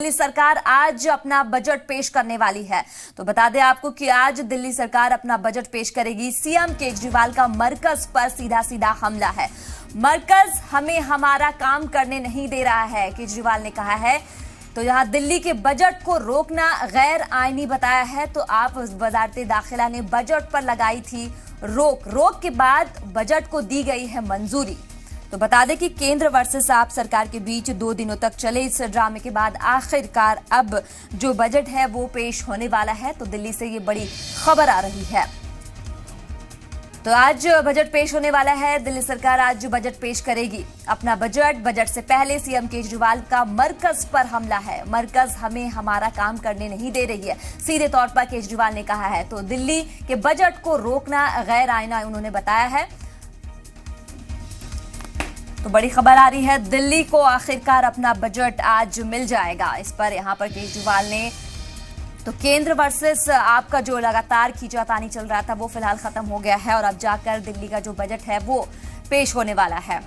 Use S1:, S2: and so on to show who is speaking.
S1: दिल्ली सरकार आज अपना बजट पेश करने वाली है। तो बता दें आपको कि आज दिल्ली सरकार अपना बजट पेश करेगी। सीएम केजरीवाल का मरकज पर सीधा सीधा हमला है। मरकज हमें हमारा काम करने नहीं दे रहा है, केजरीवाल ने कहा है। तो यहां दिल्ली के बजट को रोकना गैर आईनी बताया है। तो आप वजारत दाखिला ने बजट पर लगाई थी रोक के बाद बजट को दी गई है मंजूरी। तो बता दें कि केंद्र वर्सेस आप सरकार के बीच 2 दिनों तक चले इस ड्रामे के बाद आखिरकार अब जो बजट है वो पेश होने वाला है। तो दिल्ली से ये बड़ी खबर आ रही है। तो आज बजट पेश होने वाला है। दिल्ली सरकार आज बजट पेश करेगी अपना बजट से पहले सीएम केजरीवाल का मरकज पर हमला है। मरकज हमें हमारा काम करने नहीं दे रही है, सीधे तौर पर केजरीवाल ने कहा है। तो दिल्ली के बजट को रोकना गैर आईना उन्होंने बताया है। तो बड़ी खबर आ रही है, दिल्ली को आखिरकार अपना बजट आज मिल जाएगा। इस पर यहां पर केजरीवाल ने तो केंद्र वर्सेस आपका जो लगातार खींचातानी चल रहा था वो फिलहाल खत्म हो गया है और अब जाकर दिल्ली का जो बजट है वो पेश होने वाला है।